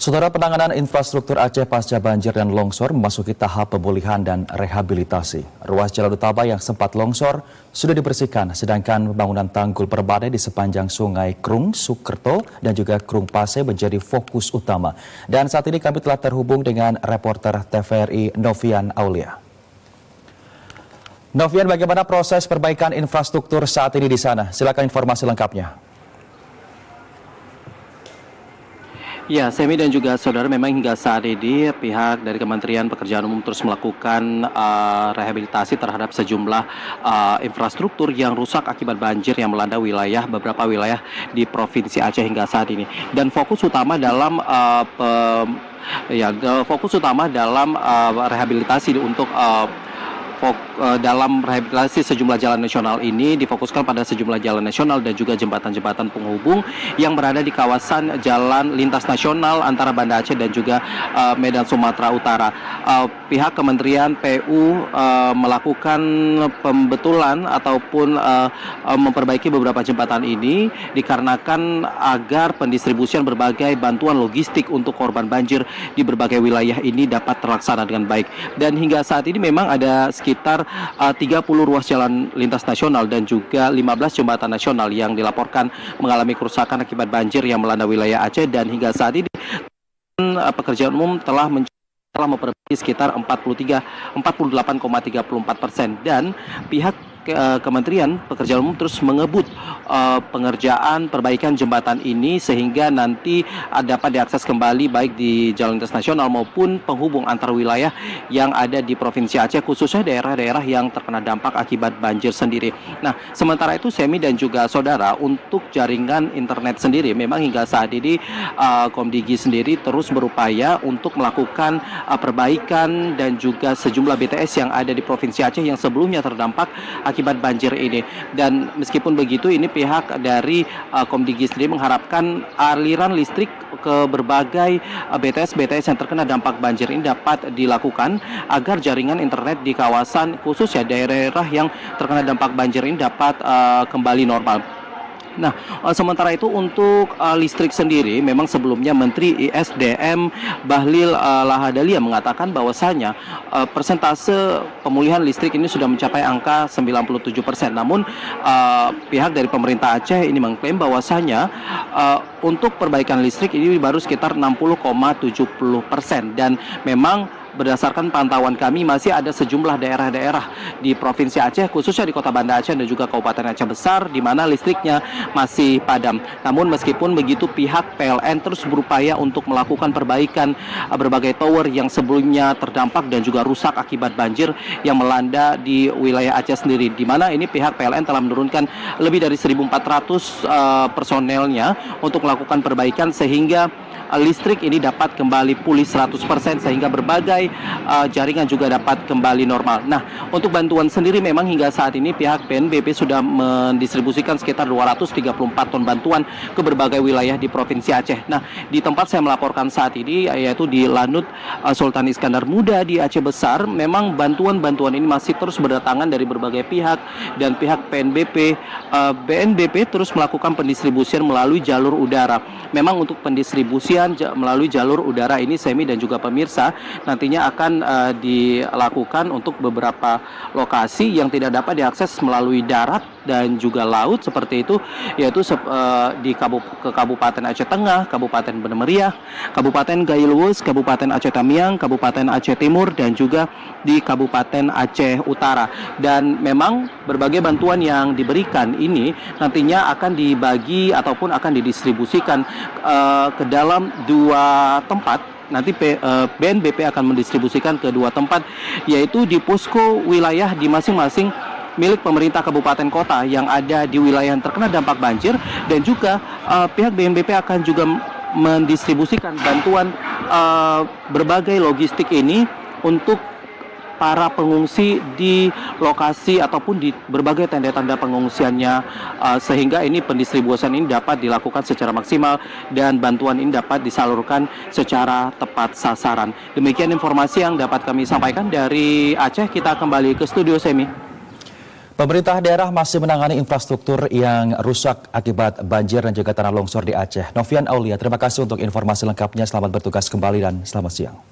Saudara, penanganan infrastruktur Aceh pasca banjir dan longsor memasuki tahap pemulihan dan rehabilitasi. Ruas jalan utama yang sempat longsor sudah dibersihkan, sedangkan pembangunan tanggul perbadai di sepanjang sungai Krung, Sukerto, dan juga Krung Pase menjadi fokus utama. Dan saat ini kami telah terhubung dengan reporter TVRI Novian Aulia. Novian, bagaimana proses perbaikan infrastruktur saat ini di sana? Silakan informasi lengkapnya. Ya, Semi dan juga saudara, memang hingga saat ini pihak dari Kementerian Pekerjaan Umum terus melakukan rehabilitasi terhadap sejumlah infrastruktur yang rusak akibat banjir yang melanda beberapa wilayah di Provinsi Aceh hingga saat ini. Dan fokus utama dalam rehabilitasi untuk dalam rehabilitasi sejumlah jalan nasional ini difokuskan pada sejumlah jalan nasional dan juga jembatan-jembatan penghubung yang berada di kawasan jalan lintas nasional antara Banda Aceh dan juga Medan Sumatera Utara. Pihak Kementerian PU melakukan pembetulan ataupun memperbaiki beberapa jembatan ini dikarenakan agar pendistribusian berbagai bantuan logistik untuk korban banjir di berbagai wilayah ini dapat terlaksana dengan baik. Dan hingga saat ini memang ada sekitar 30 ruas jalan lintas nasional dan juga 15 jembatan nasional yang dilaporkan mengalami kerusakan akibat banjir yang melanda wilayah Aceh. Dan hingga saat ini Pekerjaan Umum telah memperbaiki sekitar 48,34% dan pihak Kementerian Pekerjaan Umum terus mengebut pengerjaan perbaikan jembatan ini sehingga nanti dapat diakses kembali baik di jalan lintas nasional maupun penghubung antar wilayah yang ada di Provinsi Aceh, khususnya daerah-daerah yang terkena dampak akibat banjir sendiri. Nah, sementara itu Semi dan juga saudara, untuk jaringan internet sendiri memang hingga saat ini Komdigi sendiri terus berupaya untuk melakukan perbaikan dan juga sejumlah BTS yang ada di Provinsi Aceh yang sebelumnya terdampak akibat banjir ini. Dan meskipun begitu, ini pihak dari Komdigi sendiri mengharapkan aliran listrik ke berbagai BTS yang terkena dampak banjir ini dapat dilakukan agar jaringan internet di kawasan khusus ya daerah yang terkena dampak banjir ini dapat kembali normal. Nah, sementara itu untuk listrik sendiri, memang sebelumnya Menteri ISDM Bahlil Lahadalia mengatakan bahwasanya persentase pemulihan listrik ini sudah mencapai angka 97%. Namun pihak dari pemerintah Aceh ini mengklaim bahwasanya untuk perbaikan listrik ini baru sekitar 60,70%. Dan memang berdasarkan pantauan kami masih ada sejumlah daerah-daerah di Provinsi Aceh, khususnya di Kota Banda Aceh dan juga Kabupaten Aceh Besar, di mana listriknya masih padam. Namun meskipun begitu, pihak PLN terus berupaya untuk melakukan perbaikan berbagai tower yang sebelumnya terdampak dan juga rusak akibat banjir yang melanda di wilayah Aceh sendiri, di mana ini pihak PLN telah menurunkan lebih dari 1.400 personelnya untuk melakukan perbaikan sehingga listrik ini dapat kembali pulih 100% sehingga berbagai jaringan juga dapat kembali normal. Nah, untuk bantuan sendiri memang hingga saat ini pihak BNPB sudah mendistribusikan sekitar 234 ton bantuan ke berbagai wilayah di Provinsi Aceh. Nah, di tempat saya melaporkan saat ini yaitu di Lanut Sultan Iskandar Muda di Aceh Besar, memang bantuan-bantuan ini masih terus berdatangan dari berbagai pihak dan pihak BNPB terus melakukan pendistribusian melalui jalur udara. Memang untuk pendistribusian melalui jalur udara ini Semi dan juga pemirsa nantinya akan dilakukan untuk beberapa lokasi yang tidak dapat diakses melalui darat dan juga laut seperti itu, yaitu di Kabupaten Aceh Tengah, Kabupaten Banda Meriah, Kabupaten Gailwus, Kabupaten Aceh Tamiang, Kabupaten Aceh Timur dan juga di Kabupaten Aceh Utara. Dan memang berbagai bantuan yang diberikan ini nantinya akan dibagi ataupun akan didistribusikan ke dalam dua tempat. Nanti BNPB akan mendistribusikan ke dua tempat, yaitu di posko wilayah di masing-masing milik pemerintah kabupaten kota yang ada di wilayah yang terkena dampak banjir, dan juga pihak BNPB akan juga mendistribusikan bantuan berbagai logistik ini untuk para pengungsi di lokasi ataupun di berbagai tenda-tenda pengungsiannya, sehingga ini pendistribusian ini dapat dilakukan secara maksimal dan bantuan ini dapat disalurkan secara tepat sasaran. Demikian informasi yang dapat kami sampaikan dari Aceh. Kita kembali ke studio Semi. Pemerintah daerah masih menangani infrastruktur yang rusak akibat banjir dan juga tanah longsor di Aceh. Novian Aulia, terima kasih untuk informasi lengkapnya. Selamat bertugas kembali dan selamat siang.